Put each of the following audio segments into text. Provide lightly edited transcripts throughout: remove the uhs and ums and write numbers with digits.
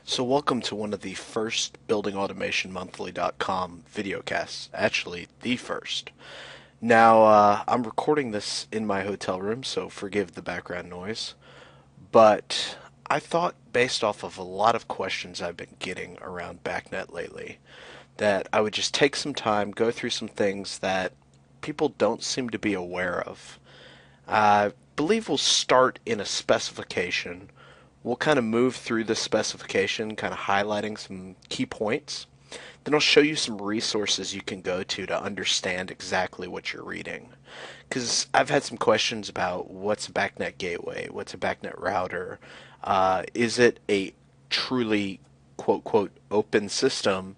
So welcome to one of the first buildingautomationmonthly.com videocasts. Actually, the first. Now, I'm recording this in my hotel room, so forgive the background noise. But I thought, based off of a lot of questions I've been getting around BACnet lately, that I would just take some time, go through some things that people don't seem to be aware of. I believe we'll start in a specification. We'll kind of move through the specification, kind of highlighting some key points. Then I'll show you some resources you can go to understand exactly what you're reading. Because I've had some questions about what's a BACnet gateway, what's a BACnet router, is it a truly quote quote open system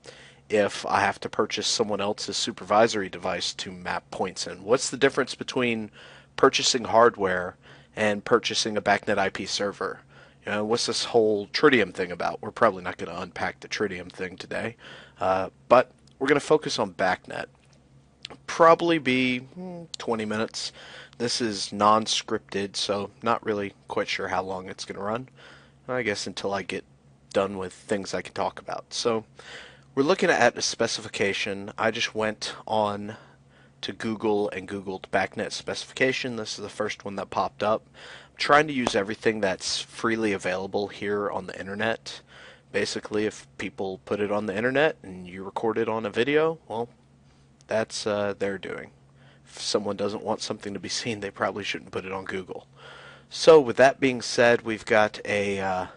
if I have to purchase someone else's supervisory device to map points in? What's the difference between purchasing hardware and purchasing a BACnet IP server? You know, what's this whole tritium thing about? We're probably not going to unpack the tritium thing today, but we're going to focus on BACnet. Probably be 20 minutes. This is non-scripted, so not really quite sure how long it's going to run. I guess until I get done with things I can talk about. So we're looking at a specification. I just went on to Google and Googled BACnet specification. This is the first one that popped up. I'm trying to use everything that's freely available here on the internet. Basically, if people put it on the internet and you record it on a video, well, that's their doing. If someone doesn't want something to be seen, they probably shouldn't put it on Google. So with that being said, we've got a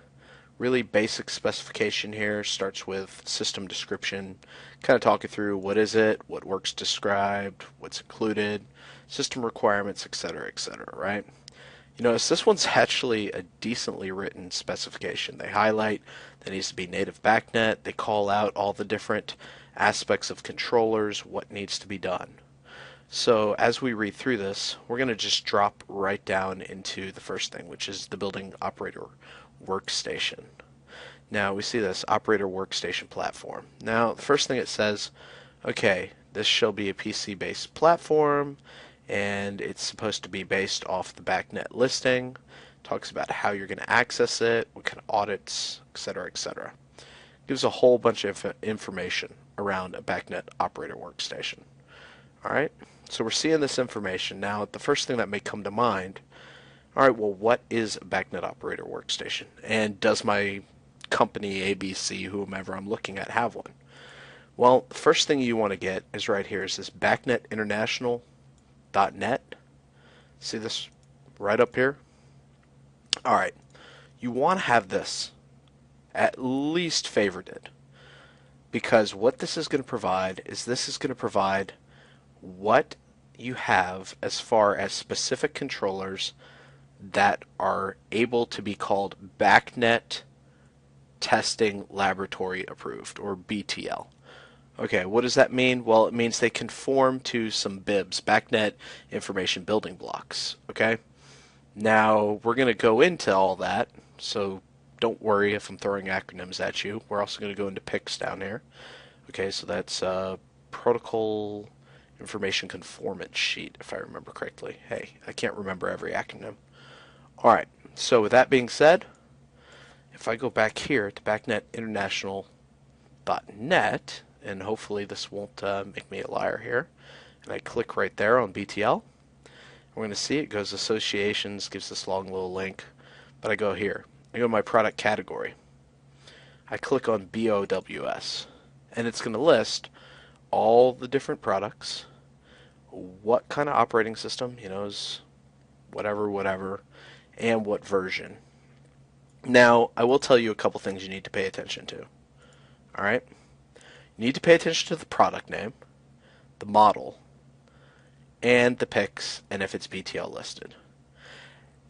really basic specification here. Starts with system description, kind of talking through what is it, what works described, what's included, system requirements, etc., etc., right? You notice this one's actually a decently written specification. They highlight that it needs to be native BACnet. They call out all the different aspects of controllers, what needs to be done. So as we read through this, we're going to just drop right down into the first thing, which is the building operator workstation. Now we see this operator workstation platform. Now the first thing it says, okay, this shall be a PC-based platform, and it's supposed to be based off the BACnet listing. Talks about how you're going to access it, what kind of audits, etc., etc. Gives a whole bunch of information around a BACnet operator workstation. All right, so we're seeing this information. Now, the first thing that may come to mind, all right, well, what is a BACnet operator workstation? And does my company, ABC, whomever I'm looking at, have one? Well, the first thing you want to get is right here. Is this BACnet International.net. See this right up here? All right, you want to have this at least favorited, because what this is going to provide is this is going to provide what you have as far as specific controllers that are able to be called BACnet Testing Laboratory Approved, or BTL. Okay, what does that mean? Well, it means they conform to some BIBs, BACnet Information Building Blocks. Okay? Now, we're going to go into all that, so don't worry if I'm throwing acronyms at you. We're also going to go into PICs down here. Okay, so that's Protocol Information Conformance Sheet, if I remember correctly. Hey, I can't remember every acronym. Alright, so with that being said, if I go back here to BACnet International.net, and hopefully this won't make me a liar here, and I click right there on BTL, we're going to see it goes associations, gives this long little link, but I go here. I go to my product category. I click on BOWS, and it's going to list all the different products, what kind of operating system, you know, is whatever, and what version. Now, I will tell you a couple things you need to pay attention to. All right? You need to pay attention to the product name, the model, and the PICs, and if it's BTL listed.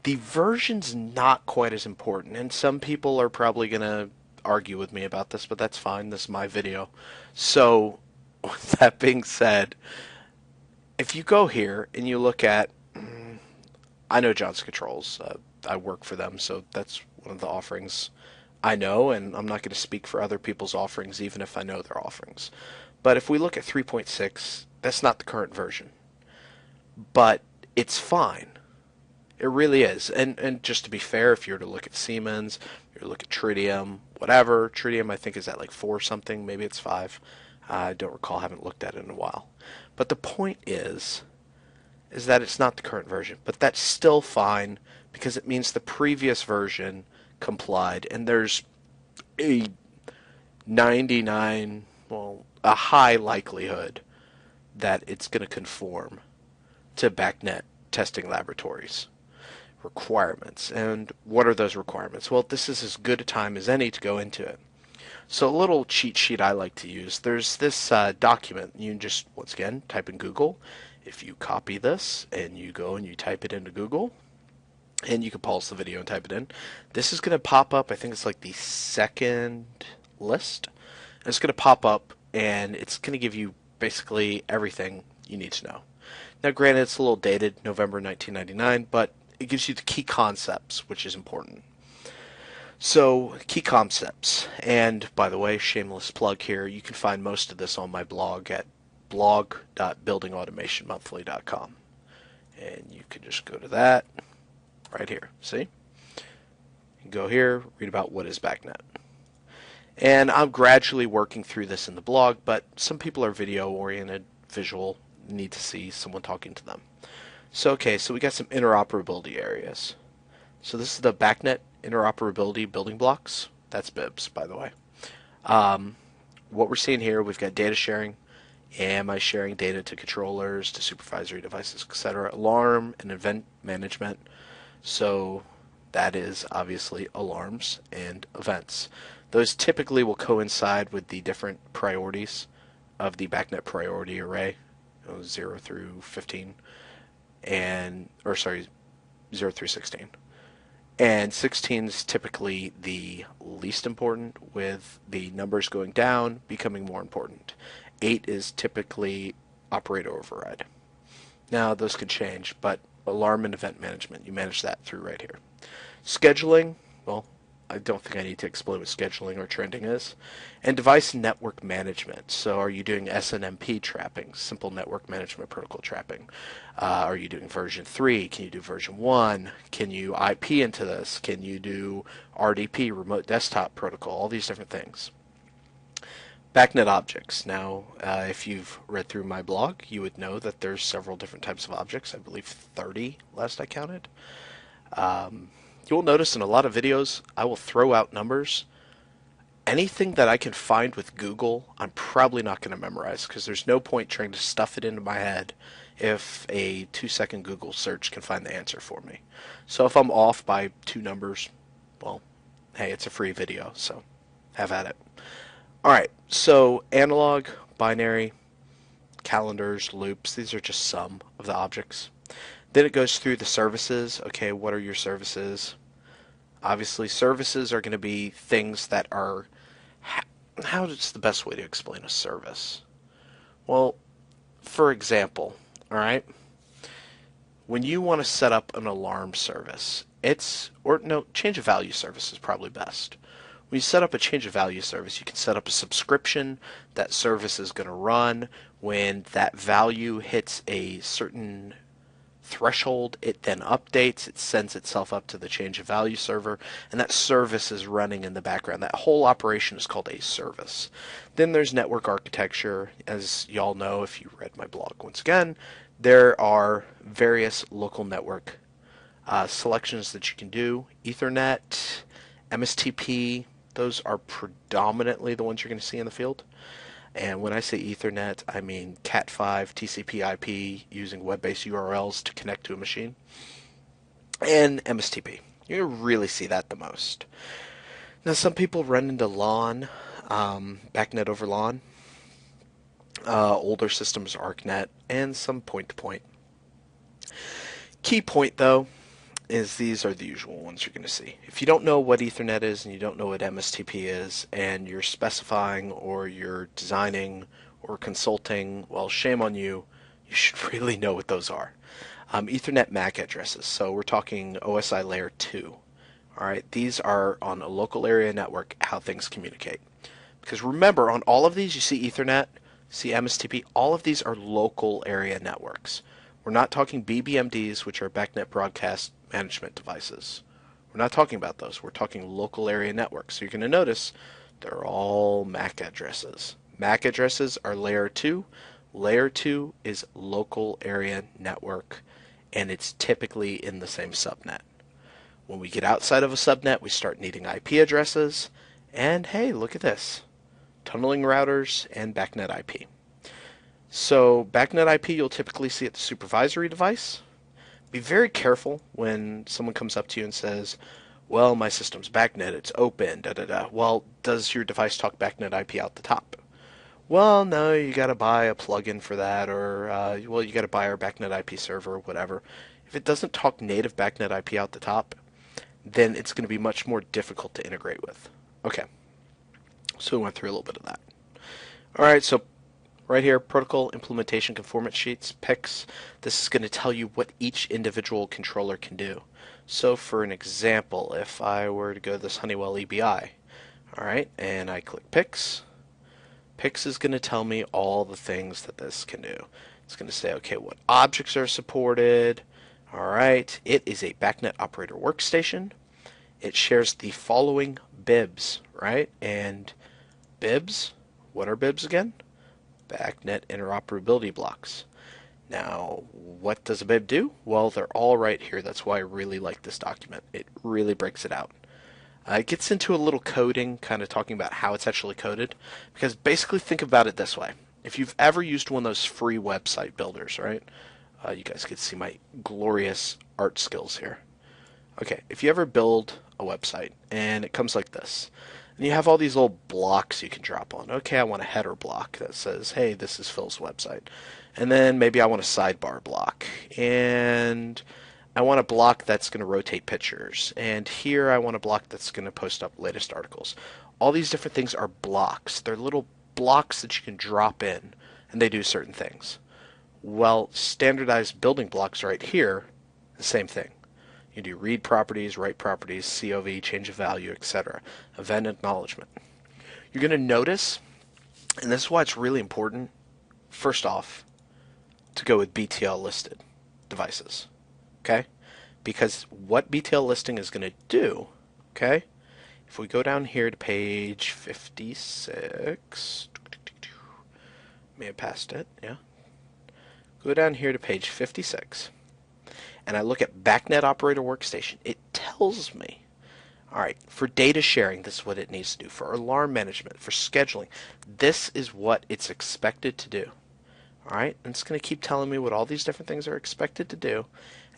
The version's not quite as important, and some people are probably going to argue with me about this, but that's fine. This is my video. So, with that being said, if you go here and you look at, I know Johnson Controls. I work for them, so that's one of the offerings I know, and I'm not going to speak for other people's offerings, even if I know their offerings. But if we look at 3.6, that's not the current version. But it's fine. It really is. And just to be fair, if you were to look at Siemens, you were to look at Tritium, whatever, Tritium I think is at like 4 something, maybe it's 5. I don't recall, haven't looked at it in a while. But the point is that it's not the current version, but that's still fine because it means the previous version complied, and there's a 99, well, a high likelihood that it's going to conform to BACnet testing laboratories requirements. And what are those requirements? Well, this is as good a time as any to go into it. So a little cheat sheet I like to use. There's this document. You can just, once again, type in Google. If you copy this and you go and you type it into Google, and you can pause the video and type it in, this is going to pop up. I think it's like the second list. And it's going to pop up, and it's going to give you basically everything you need to know. Now, granted, it's a little dated, November 1999, but it gives you the key concepts, which is important. So, key concepts. And, by the way, shameless plug here, you can find most of this on my blog at blog.buildingautomationmonthly.com. And you can just go to that right here. See? You go here, read about what is BACnet. And I'm gradually working through this in the blog, but some people are video-oriented, visual, need to see someone talking to them. So, okay, so we got some interoperability areas. So this is the BACnet interoperability building blocks. That's BIBs, by the way. What we're seeing here, we've got data sharing. Am I sharing data to controllers, to supervisory devices, etc.? Alarm and event management. So that is obviously alarms and events. Those typically will coincide with the different priorities of the BACnet priority array, 0 through 15, or 0 through 16. And 16 is typically the least important, with the numbers going down becoming more important. 8 is typically operator override. Now, those can change, but alarm and event management, you manage that through right here. Scheduling, well, I don't think I need to explain what scheduling or trending is. And device network management. So are you doing SNMP trapping, simple network management protocol trapping? Are you doing version 3? Can you do version 1? Can you IP into this? Can you do RDP, remote desktop protocol? All these different things. BACnet objects. Now, if you've read through my blog, you would know that there's several different types of objects. I believe 30 last I counted. You'll notice in a lot of videos, I will throw out numbers. Anything that I can find with Google, I'm probably not going to memorize, because there's no point trying to stuff it into my head if a 2-second Google search can find the answer for me. So if I'm off by 2 numbers, well, hey, it's a free video, so have at it. Alright, so analog, binary, calendars, loops, these are just some of the objects. Then it goes through the services. Okay, what are your services? Obviously, services are going to be things that are... How is the best way to explain a service? Well, for example, alright, when you want to set up an alarm service, change of value service is probably best. When you set up a change of value service, you can set up a subscription. That service is going to run. When that value hits a certain threshold, it then updates, it sends itself up to the change of value server, and that service is running in the background. That whole operation is called a service. Then there's network architecture. As y'all know, if you read my blog once again, there are various local network selections that you can do. Ethernet, MSTP, those are predominantly the ones you're going to see in the field. And when I say Ethernet, I mean Cat5, TCP/IP, using web-based URLs to connect to a machine. And MSTP. You're going to really see that the most. Now, some people run into LAN, BACnet over LAN. Older systems, ArcNet, and some point-to-point. Key point, though, is these are the usual ones you're going to see. If you don't know what Ethernet is and you don't know what MSTP is, and you're specifying or you're designing or consulting, well, shame on you. You should really know what those are. Ethernet MAC addresses. So we're talking OSI layer 2. All right, these are on a local area network, how things communicate. Because remember, on all of these, you see Ethernet, see MSTP, all of these are local area networks. We're not talking BBMDs, which are BACnet broadcast management devices. We're not talking about those. We're talking local area networks. So you're going to notice they're all MAC addresses. MAC addresses are layer 2. Layer 2 is local area network, and it's typically in the same subnet. When we get outside of a subnet, we start needing IP addresses. And hey, look at this. Tunneling routers and BACnet IP. So BACnet IP you'll typically see at the supervisory device. Be very careful when someone comes up to you and says, well, my system's BACnet, it's open, da da da. Well, does your device talk BACnet IP out the top? Well, no, you got to buy a plugin for that, or well, you got to buy our BACnet IP server, or whatever. If it doesn't talk native BACnet IP out the top, then it's going to be much more difficult to integrate with. Okay, so we went through a little bit of that. All right, so right here, Protocol Implementation Conformance Sheets, PICs. This is going to tell you what each individual controller can do. So for an example, if I were to go to this Honeywell EBI, all right, and I click PICs, PICs is going to tell me all the things that this can do. It's going to say, okay, what objects are supported. All right, it is a BACnet operator workstation. It shares the following bibs, right? And bibs, what are bibs again? BACnet interoperability blocks. Now, what does a bib do? Well, they're all right here. That's why I really like this document. It really breaks it out. It gets into a little coding, kind of talking about how it's actually coded. Because basically think about it this way. If you've ever used one of those free website builders, right? You guys can see my glorious art skills here. Okay, if you ever build a website and it comes like this, and you have all these little blocks you can drop on. Okay, I want a header block that says, hey, this is Phil's website. And then maybe I want a sidebar block. And I want a block that's going to rotate pictures. And here I want a block that's going to post up latest articles. All these different things are blocks. They're little blocks that you can drop in, and they do certain things. Well, standardized building blocks right here, the same thing. You do read properties, write properties, COV, change of value, etc. Event acknowledgement. You're going to notice, and this is why it's really important, first off, to go with BTL listed devices. Okay? Because what BTL listing is going to do, okay, if we go down here to page 56, may have passed it, yeah. Go down here to page 56. And I look at BACnet Operator Workstation, it tells me, all right, for data sharing, this is what it needs to do. For alarm management, for scheduling, this is what it's expected to do. All right, and it's going to keep telling me what all these different things are expected to do.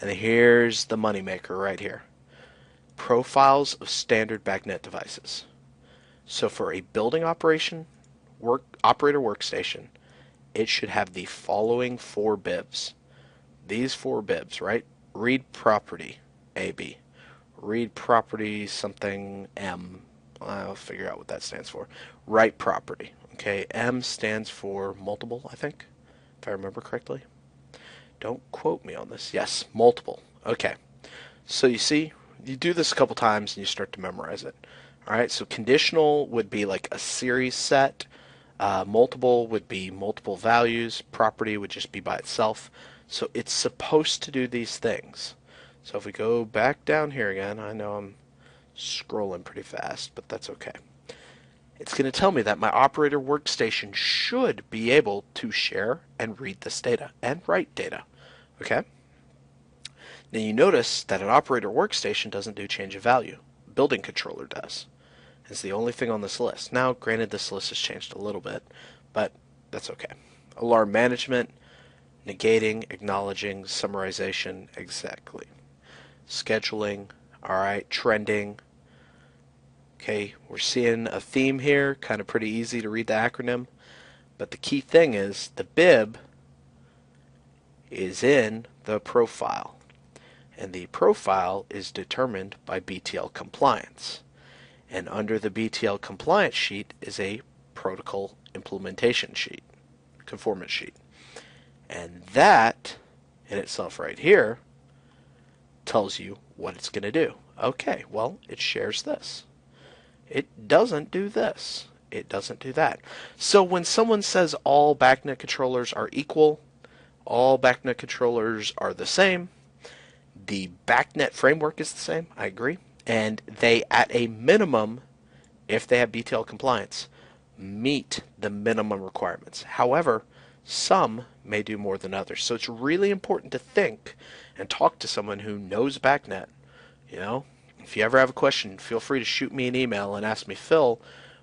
And here's the moneymaker right here. Profiles of standard BACnet devices. So for a building operator workstation, it should have the following 4 bibs. These 4 bibs, right? Read property, AB. Read property something M. I'll figure out what that stands for. Write property. Okay, M stands for multiple, I think, if I remember correctly. Don't quote me on this. Yes, multiple. Okay. So you see, you do this a couple times and you start to memorize it. Alright, so conditional would be like a series set. Multiple would be multiple values. Property would just be by itself. So it's supposed to do these things. So if we go back down here again, I know I'm scrolling pretty fast, but that's okay. It's going to tell me that my operator workstation should be able to share and read this data and write data. Okay? Now you notice that an operator workstation doesn't do change of value. Building controller does. It's the only thing on this list. Now, granted, this list has changed a little bit, but that's okay. Alarm management, negating, acknowledging, summarization, exactly. Scheduling, alright, trending. Okay, we're seeing a theme here, kind of pretty easy to read the acronym, but the key thing is the bib is in the profile, and the profile is determined by BTL Compliance. And under the BTL Compliance sheet is a protocol implementation sheet, conformance sheet. And that, in itself right here, tells you what it's going to do. Okay, well, it shares this. It doesn't do this. It doesn't do that. So when someone says all BACnet controllers are equal, all BACnet controllers are the same, The BACnet framework is the same, I agree. And they, at a minimum, if they have BTL compliance, meet the minimum requirements. However, some may do more than others. So it's really important to think and talk to someone who knows BACnet. You know, if you ever have a question, feel free to shoot me an email and ask me, Phil,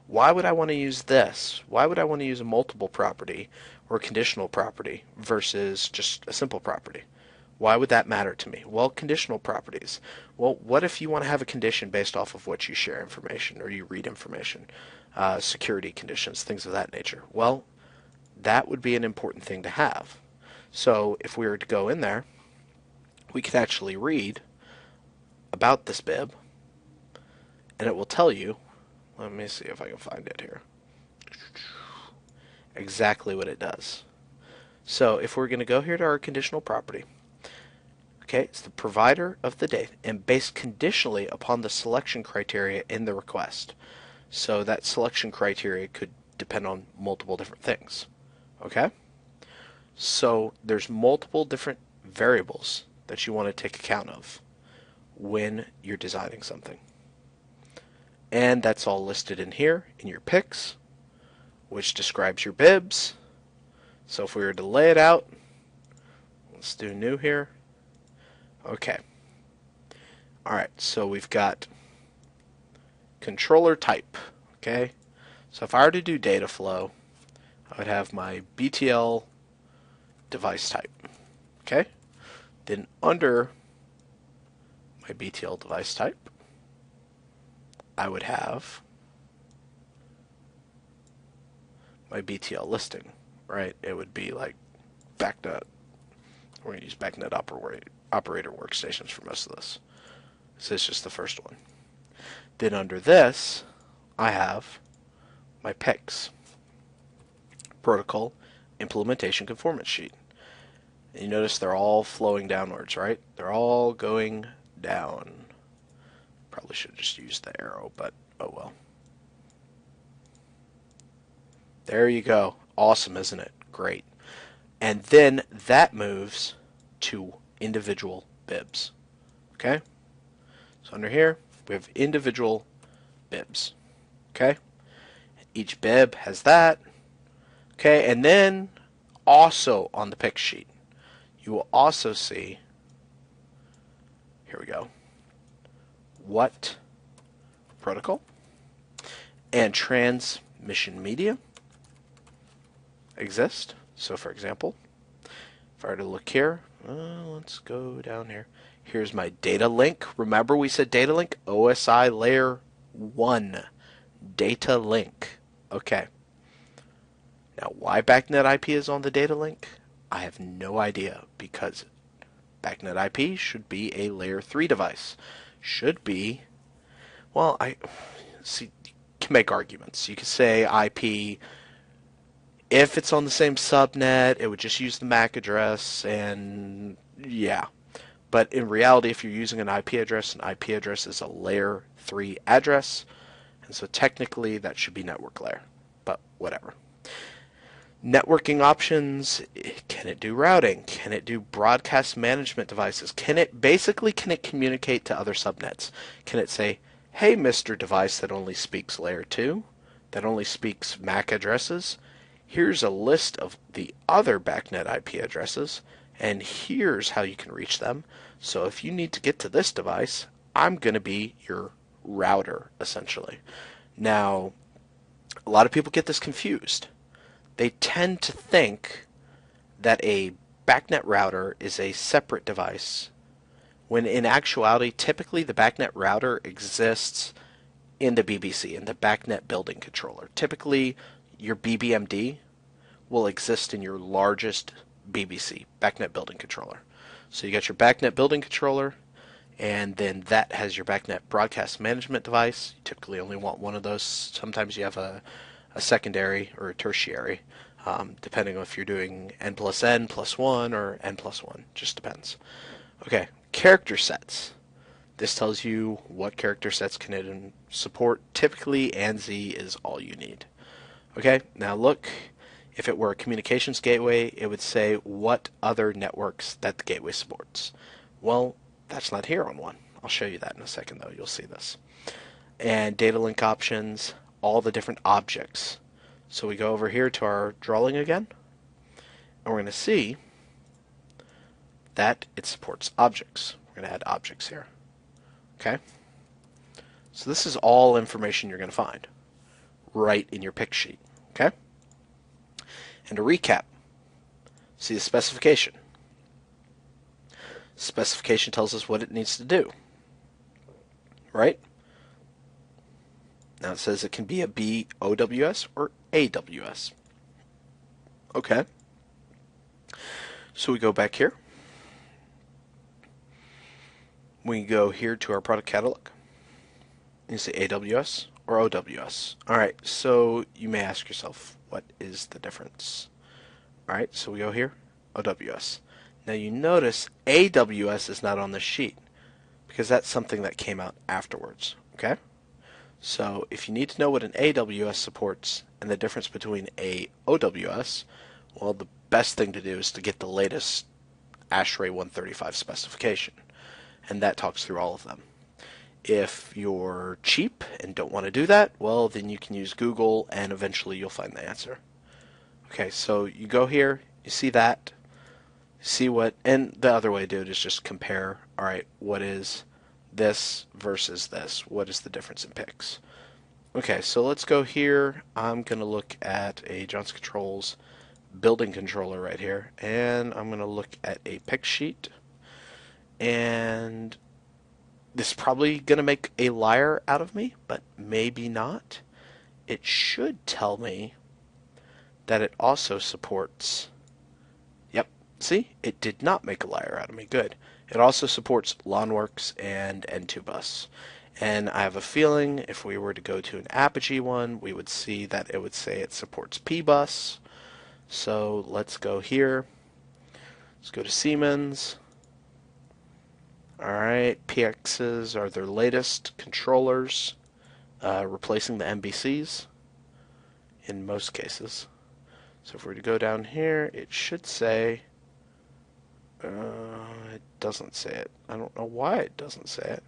why would I want to use this? Why would I want to use a multiple property or conditional property versus just a simple property? Why would that matter to me? Well, conditional properties. Well, what if you want to have a condition based off of what you share information or you read information? Security conditions, things of that nature. Well, that would be an important thing to have. So if we were to go in there, we could actually read about this bib, and it will tell you, let me see if I can find it here, exactly what it does. So if we're going to go here to our conditional property, okay, it's the provider of the data and based conditionally upon the selection criteria in the request. So that selection criteria could depend on multiple different things. Okay? So there's multiple different variables that you want to take account of when you're designing something. And that's all listed in here in your picks, which describes your bibs. So if we were to lay it out, let's do new here. Okay. Alright, so we've got controller type. Okay. So if I were to do data flow, I would have my BTL device type. Okay. Then under my BTL device type, I would have my BTL listing, right? It would be like BACnet. We're going to use BACnet operator workstations for most of this. So it's just the first one. Then under this, I have my PICs, Protocol Implementation Conformance Sheet. And you notice they're all flowing downwards, right? They're all going down. Probably should have just used the arrow, but oh well. There you go. Awesome, isn't it? Great. And then that moves to individual bibs. Okay? So under here, we have individual bibs. Okay? Each bib has that. Okay, and then also on the pick sheet, you will also see, here we go, what protocol and transmission media exist. So for example, if I were to look here, let's go down here. Here's my data link. Remember we said data link? OSI layer 1. Data link. Okay. Now why BACnet IP is on the data link? I have no idea, because BACnet IP should be a layer 3 device. Should be, well, I see, you can make arguments. You could say IP, if it's on the same subnet, it would just use the MAC address, and yeah. But in reality, if you're using an IP address is a layer 3 address, and so technically that should be network layer, but whatever. Networking options, can it do routing? Can it do broadcast management devices? Can it communicate to other subnets? Can it say, hey, Mr. Device that only speaks layer 2, that only speaks MAC addresses, here's a list of the other BACnet IP addresses, and here's how you can reach them. So if you need to get to this device, I'm going to be your router, essentially. Now, a lot of people get this confused. They tend to think that a BACnet router is a separate device, when in actuality, typically the BACnet router exists in the BBC, in the BACnet building controller. Typically, your BBMD will exist in your largest BBC, BACnet building controller. So you got your BACnet building controller, and then that has your BACnet broadcast management device. You typically only want one of those. Sometimes you have a secondary or a tertiary, depending on if you're doing n plus n plus 1 or n plus 1. Just depends. Okay, character sets. This tells you what character sets can it support. Typically, ANSI is all you need. Okay, now look, if it were a communications gateway, it would say what other networks that the gateway supports. Well, That's not here on one. I'll show you that in a second, though. You'll see this. And data link options, all the different objects. So we go over here to our drawing again, and we're going to see that it supports objects. We're going to add objects here. Okay? So this is all information you're going to find right in your pick sheet. Okay? And to recap, see the specification. Specification tells us what it needs to do. Right? Now it says it can be a BOWS or AWS. Okay. So we go back here. We go here to our product catalog. You say AWS or OWS. Alright, so you may ask yourself, what is the difference? Alright, so we go here, OWS. Now you notice AWS is not on the sheet because that's something that came out afterwards. Okay? So if you need to know what an AWS supports and the difference between a OWS, well, the best thing to do is to get the latest ASHRAE 135 specification, and that talks through all of them. If you're cheap and don't want to do that, well, then you can use Google, and eventually you'll find the answer. Okay, so you go here, you see that, see what, and the other way to do it is just compare, all right, what is this versus this? What is the difference in picks? Okay, so let's go here. I'm going to look at a Johnson Controls building controller right here, and I'm going to look at a pick sheet, and this is probably going to make a liar out of me, but maybe not. It should tell me that it also supports, yep, see, it did not make a liar out of me, good. It also supports LawnWorks and N2Bus. And I have a feeling if we were to go to an Apogee one, we would see that it would say it supports P-Bus. So let's go here. Let's go to Siemens. Alright, PXs are their latest controllers, replacing the MBCs in most cases. So if we were to go down here, it should say, it doesn't say it. I don't know why it doesn't say it,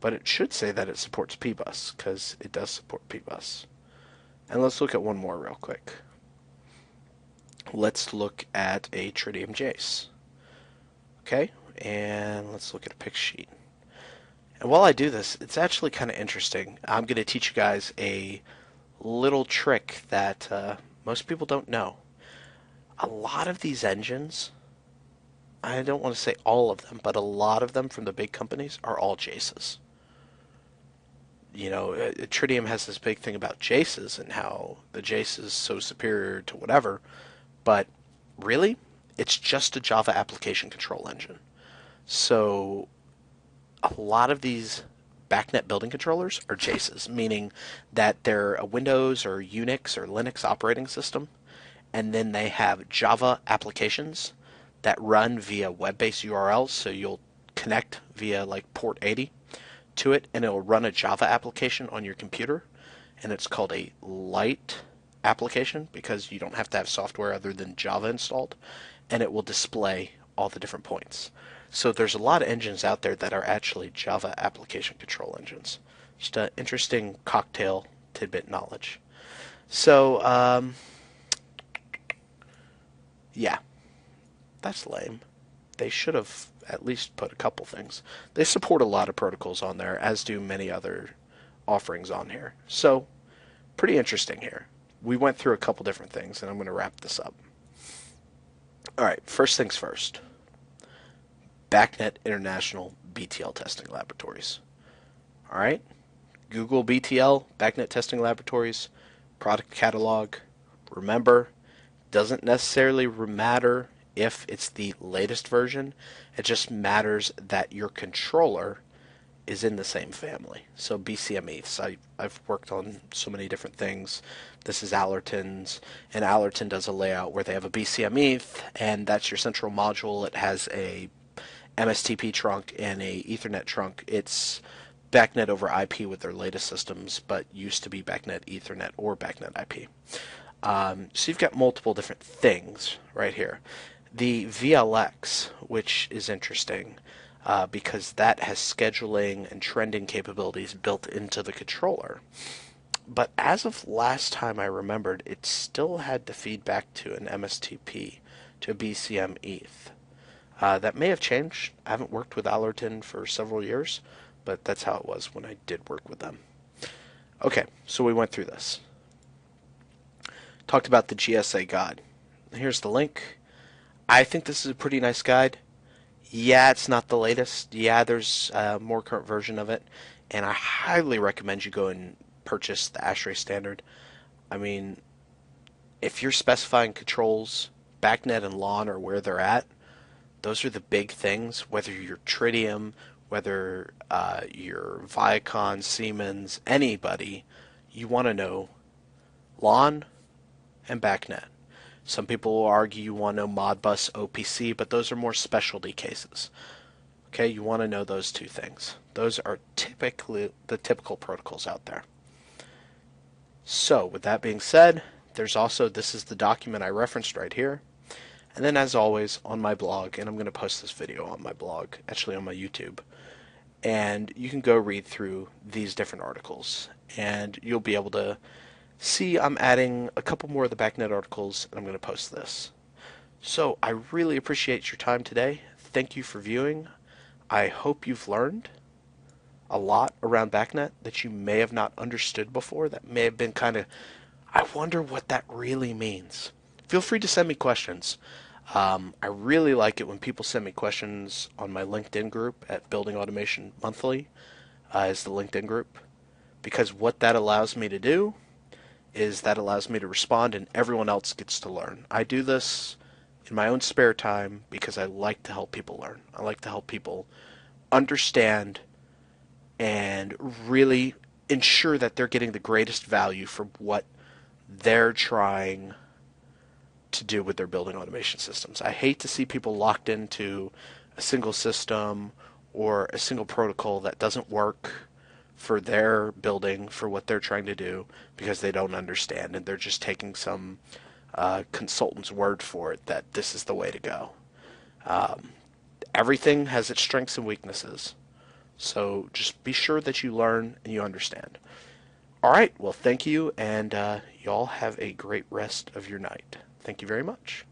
but it should say that it supports P-Bus, because it does support P-Bus. And let's look at one more real quick. Let's look at a Tritium Jace. Okay, and let's look at a pick sheet. And while I do this, it's actually kind of interesting. I'm going to teach you guys a little trick that most people don't know. A lot of these engines, I don't want to say all of them, but a lot of them from the big companies are all Jaces. You know, Tritium has this big thing about Jaces and how the Jace is so superior to whatever, but really, it's just a Java application control engine. So a lot of these BACnet building controllers are Jaces, meaning that they're a Windows or Unix or Linux operating system, and then they have Java applications that run via web-based URLs, so you'll connect via like port 80 to it, and it'll run a Java application on your computer, and it's called a light application because you don't have to have software other than Java installed, and it will display all the different points. So there's a lot of engines out there that are actually Java application control engines. Just an interesting cocktail tidbit knowledge. So, yeah, that's lame. They should have at least put a couple things. They support a lot of protocols on there, as do many other offerings on here. So, pretty interesting here. We went through a couple different things, and I'm going to wrap this up. Alright, first things first. BACnet International BTL Testing Laboratories. Alright, Google BTL, BACnet Testing Laboratories, product catalog. Remember, doesn't necessarily matter if it's the latest version. It just matters that your controller is in the same family. So BCMEs, I've worked on so many different things. This is Allerton's, and Allerton does a layout where they have a BCME, and that's your central module. It has a MSTP trunk and a Ethernet trunk. It's BACnet over IP with their latest systems, but used to be BACnet Ethernet or BACnet IP. So you've got multiple different things right here. The VLX, which is interesting, because that has scheduling and trending capabilities built into the controller. But as of last time I remembered, it still had to feed back to an MSTP, to a BCM ETH. That may have changed. I haven't worked with Allerton for several years, but that's how it was when I did work with them. Okay, so we went through this. Talked about the GSA guide. Here's the link. I think this is a pretty nice guide. Yeah, it's not the latest. Yeah, there's a more current version of it. And I highly recommend you go and purchase the ASHRAE standard. I mean, if you're specifying controls, BACnet and LAN are where they're at. Those are the big things, whether you're Tritium, whether you're Viacom, Siemens, anybody, you want to know LAN and BACnet. Some people will argue you want to know Modbus, OPC, but those are more specialty cases. Okay, you want to know those two things. Those are typically the typical protocols out there. So, with that being said, there's also, this is the document I referenced right here. And then as always, on my blog, and I'm going to post this video on my blog, actually on my YouTube, and you can go read through these different articles, and you'll be able to see I'm adding a couple more of the BACnet articles, and I'm going to post this. So I really appreciate your time today. Thank you for viewing. I hope you've learned a lot around BACnet that you may have not understood before, that may have been kind of, I wonder what that really means. Feel free to send me questions. I really like it when people send me questions on my LinkedIn group at Building Automation Monthly, is the LinkedIn group, because what that allows me to do is that allows me to respond and everyone else gets to learn. I do this in my own spare time because I like to help people learn. I like to help people understand and really ensure that they're getting the greatest value from what they're trying to do with their building automation systems. I hate to see people locked into a single system or a single protocol that doesn't work for their building, for what they're trying to do, because they don't understand and they're just taking some consultant's word for it that this is the way to go. Everything has its strengths and weaknesses. So just be sure that you learn and you understand. All right, well, thank you, and y'all have a great rest of your night. Thank you very much.